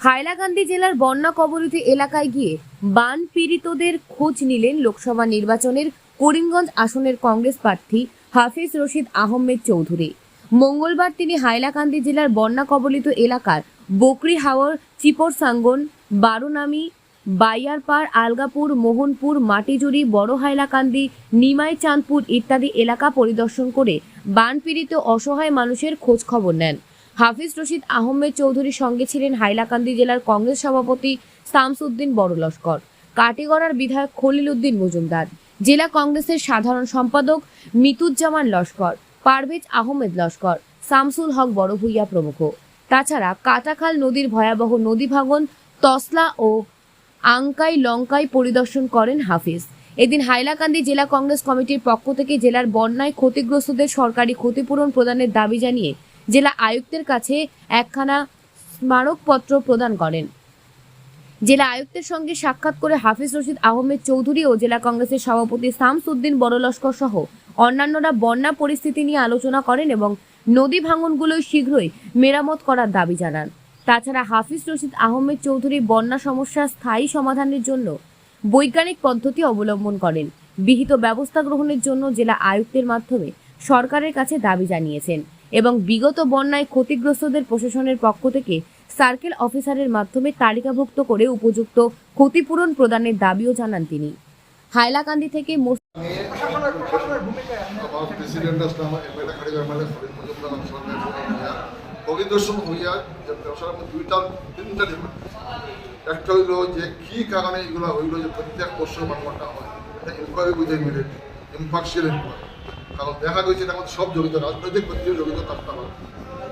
হাইলাকান্দি জেলার বন্যা কবলিত এলাকায় গিয়ে বান পীড়িতদের খোঁজ নিলেন লোকসভা নির্বাচনের করিমগঞ্জ আসনের কংগ্রেস প্রার্থী হাফিজ রশিদ আহমেদ চৌধুরী। মঙ্গলবার তিনি হাইলাকান্দি জেলার বন্যা কবলিত এলাকার বকরি হাওর, চিপরসাঙ্গন, বারোনামি, বাইয়ারপাড়, আলগাপুর, মোহনপুর, মাটিজুড়ি, বড় হাইলাকান্দি, নিমাই চাঁদপুর ইত্যাদি এলাকা পরিদর্শন করে বান পীড়িত অসহায় মানুষের খোঁজ খবর নেন। হাফিজ রশিদ আহমেদ চৌধুরীর সঙ্গে ছিলেন হাইলাকান্দি জেলার কংগ্রেস সভাপতি শামসুদ্দিন বড় লস্কর, কাটিগড়ার বিধায়ক খলিল উদ্দিন মজুমদার, জেলা কংগ্রেসের সাধারণ সম্পাদক মিতুজ্জামান লস্কর, পারভেজ আহমেদ লস্কর, শামসুল হক বড় ভূঁইয়া প্রমুখ। তাছাড়া কাটাখাল নদীর ভয়াবহ নদী ভাঙন, তসলা ও আংকাই লঙ্কাই পরিদর্শন করেন হাফিজ। এদিন হাইলাকান্দি জেলা কংগ্রেস কমিটির পক্ষ থেকে জেলার বন্যায় ক্ষতিগ্রস্তদের সরকারি ক্ষতিপূরণ প্রদানের দাবি জানিয়ে জেলা আয়ুক্তের কাছে একখানা স্মারকপত্র প্রদান করেন। জেলা আয়ুক্তের সঙ্গে সাক্ষাৎ করে হাফিজ রশিদ আহমেদ চৌধুরী ও জেলা কংগ্রেসের সভাপতি শামসুদ্দিন বড় লস্কর সহ অন্যান্যরা বন্যা পরিস্থিতি নিয়ে আলোচনা করেন এবং নদী ভাঙনগুলো শীঘ্রই মেরামত করার দাবি জানান। তাছাড়া হাফিজ রশিদ আহমেদ চৌধুরী বন্যা সমস্যার স্থায়ী সমাধানের জন্য বৈজ্ঞানিক পদ্ধতি অবলম্বন করেন। বিহিত ব্যবস্থা গ্রহণের জন্য জেলা আয়ুক্তের মাধ্যমে সরকারের কাছে দাবি জানিয়েছেন এবং বিগত বন্যায় ক্ষতিগ্রস্তদের প্রশাসনের পক্ষ থেকে সার্কেল অফিসারের মাধ্যমে তালিকাভুক্ত করে উপযুক্ত ক্ষতিপূরণ প্রদানের দাবিও জানান তিনি। হাইলাকান্দি থেকে পরিদর্শন হইয়া যে দুইটা তিনটা ডিমান্ড, একটা হইল যে কি কারণে এগুলো হইল যে প্রত্যেক বছর বাংলাটা হয়, এটা ইনকোয়ারি বুঝে মিলে ইম্পার্শিয়াল ইনকোয়ারি। কারণ দেখা গেছে এটা আমাদের সব জড়িত, রাজনৈতিক ব্যক্তিও জড়িত থাকতে পারে,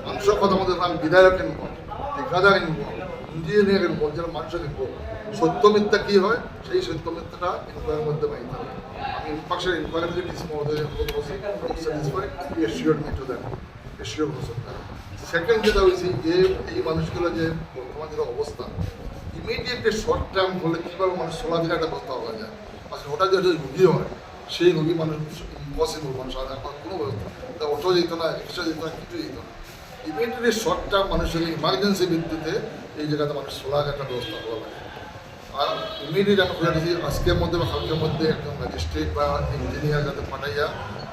মানুষের কথা আমাদের নাম বিধায়ক কিনব, ঠিকাদার কিনব, ইঞ্জিনিয়ার কিনব, যেন মানুষের কিনব। সত্য মিথ্যা কী হয় সেই সত্য মিথ্যাটা ইনকোয়ারির মধ্যে পাইতে হবে। আমি ইম্পার্শিয়াল ইনকোয়ারি যদি ডিসি মহোদয় এশিওর মিট দেন, এশিওর হোসেন। সেকেন্ড যেটা হয়েছে যে এই মানুষগুলো যে বর্তমান যেটা অবস্থা, ইমিডিয়েটলি শর্ট টার্ম হলে কীভাবে মানুষ চলাফেরা একটা ব্যবস্থা হওয়া যায়। আসলে ওটা যে রুগী হয় সেই রুগী মানুষ ইম্পসিবল, মানুষ কোনো ব্যবস্থা, অটো যেত না, রিক্সা যেত না, কিছু যেত না। ইমিডিয়েটলি শর্ট টার্ম মানুষের ইমার্জেন্সি ভিত্তিতে এই জায়গাতে মানুষ চলার একটা ব্যবস্থা করা লাগে। আর ইমিডিয়েট আমি খুলে দিচ্ছি আজকের মধ্যে বা কালকের মধ্যে একজন ম্যাজিস্ট্রেট বা ইঞ্জিনিয়ার যাতে পাঠাইয়া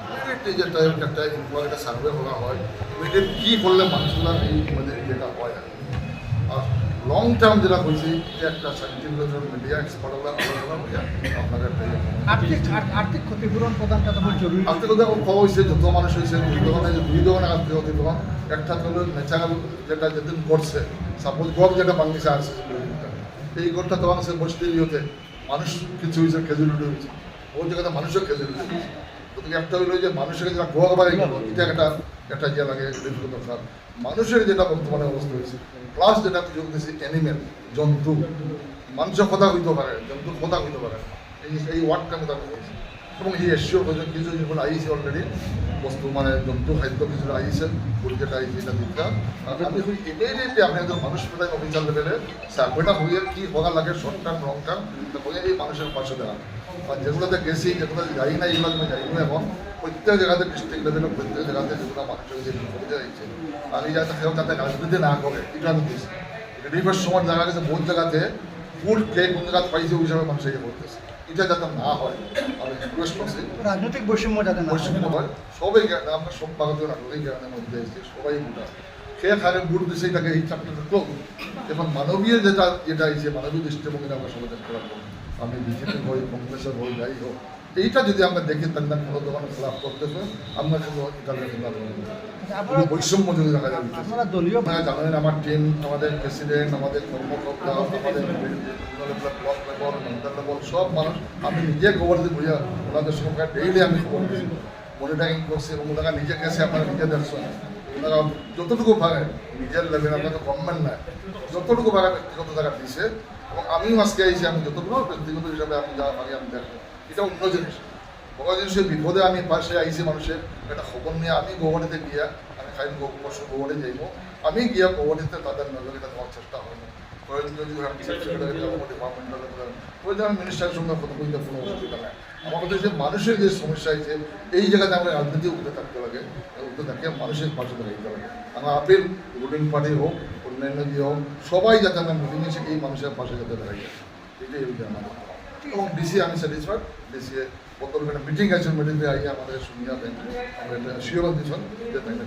ইমিডিয়েটলি যেটা একটা ইনকোয়ারিটা সার্ভে করা হয়, ইমিডিয়েট কী করলে মানুষগুলার এই আমাদের যেটা হয়। আর লং টার্ম যেটা হয়েছে এটা একটা সাইন্টিফিক মিডিয়া এক্সপার্টরা আলোচনা হইয়া আপনাদের আর্থিক ক্ষতিপূরণ প্রদানটা তখন জরুরি। আর্থিক কথা কওয়া হয়েছে, যত মানুষ হয়েছে দুই ধরনের আর্থিক ক্ষতিপূরণ। একটা হলো ন্যাচারাল যেটা যেদিন ঘটছে, সাপোজ গড় যেটা বাংলাদেশে আসছে, এই গড়টা তো বাংলাদেশের পরিস্থিতি হতে মানুষ কিছু হয়েছে, ক্যাজুয়ালিটি হয়েছে, ওই জায়গাতে মানুষের ক্যাজুয়ালিটি হয়েছে। গতিকে একটা হইলো যে মানুষের যেটা গোয়া বাড়ি গেল, এটা একটা ইয়ে লাগে দরকার। মানুষের যেটা বর্তমানে অবস্থা হয়েছে, প্লাস যেটা যোগ দিয়েছে অ্যানিমেল, জন্তু, মানুষের কথা হইতে পারে, জন্তুর কথা হইতে পারে, এই ওয়ার্ডটা আমি তাকে বলছি। এবং এই এশিও কিছু যখন আইসি অলরেডি বস্তু মানে জন্তু খাদ্য কিছু আইসেন, পরীক্ষাটা আইসি এটা দীক্ষা। আমি ইমিডিয়েটলি আপনি একজন মানুষ প্রধান অফিসার লেভেলে সার্ভেটা হইয়ে কী হওয়া লাগে শর্ট টার্ম লং টার্ম হয়ে এই মানুষের পাশে দেওয়া। আর যেগুলোতে গেছি, যেগুলো যাই না, এগুলো আমি যাইনি এখন প্রত্যেক জায়গাতে ডিস্ট্রিক্ট লেভেলে প্রত্যেক জায়গাতে যেগুলো মানুষের যে বিপদে যাইছে, আমি যাতে কেউ যাতে রাজনীতি না করে এটা আমি দিয়েছি। রিলিফের সময় দেখা গেছে বহুত জায়গাতে ফুল কে কোন জায়গাতে পাইছে ওই হিসাবে মানুষ ইয়ে করতেছে, এটা যাতে না হয় আমি রিকোয়েস্ট করছি। রাজনৈতিক বৈষম্য যাতে না হয় সবাই আমরা সব ভারতীয় নাগরিক গ্রামের মধ্যে এসেছি, সবাই ভোটার খেয়ে খারে ভোট দিচ্ছে, এটাকে এই চাকরিটা ক্লোজ। এখন মানবীয় যেটা এসে মানবীয় দৃষ্টিভঙ্গি আমরা সবাই দেখতে পারবো। আমি বিজেপি হই, কংগ্রেসের হই, যাই হোক, এইটা যদি আমরা দেখি তার না কোনো দোকানে খেলাপ করতেছে, আমরা কিন্তু এটা বৈষম্য যদি দেখা যাবে। আপনারা জানেন আমার টিম, আমাদের প্রেসিডেন্ট, আমাদের কর্মকর্তা, আমাদের ব্লক লেভেল, মন্ডল লেভেল সব মানুষ, আমি নিজে খবর দিয়ে বুঝা ওনাদের সঙ্গে ডেইলি আমি খবর দিয়েছি, মনিটরিং করছি এবং ওনারা নিজে গেছে, আপনারা নিজে দেখছেন। ওনারা যতটুকু পারে নিজের লেভেল, আপনাদের গভর্নমেন্ট নয়, যতটুকু পারে ব্যক্তিগত জায়গা দিয়েছে। এবং আমিও আজকে আইছি, আমি যতটুকু ব্যক্তিগত হিসাবে আমি যা পারি আমি দেখবো, এটা অন্য জিনিস। বড় জিনিসের বিপদে আমি পাশে আইছি, মানুষের একটা খবর নিয়ে আমি গৌহাটিতে গিয়া, আমি খাই পরশু গৌহাটি যাইব, আমি গিয়া গৌহাটিতে তাদের নজরিটা দেওয়ার চেষ্টা করবো। আমি মিনিস্টারের সঙ্গে কথা বলতে কোনো অসুবিধা নেই। আমার কথা যে মানুষের যে সমস্যা হয়েছে এই জায়গাতে আমরা রাজনীতি উঠে থাকতে লাগে, উঠে থাকে মানুষের পাশে দাঁড়াইতে লাগে। আমার আপিল রুলিং পার্টি হোক, অন্যান্য যে হোক সবাই যাতে আমরা মিটিং এসে এই মানুষের পাশে যাতে দাঁড়াই যায় এটাই হচ্ছে আমার এবং ডিসি আমি স্যাটিসফাইড ডিসি কত মিটিং আছে মিটিংয়ে আইয়া আমাদের শুনিয়া দেন আমরা এটা শিওর দিচ্ছেন যে তাই না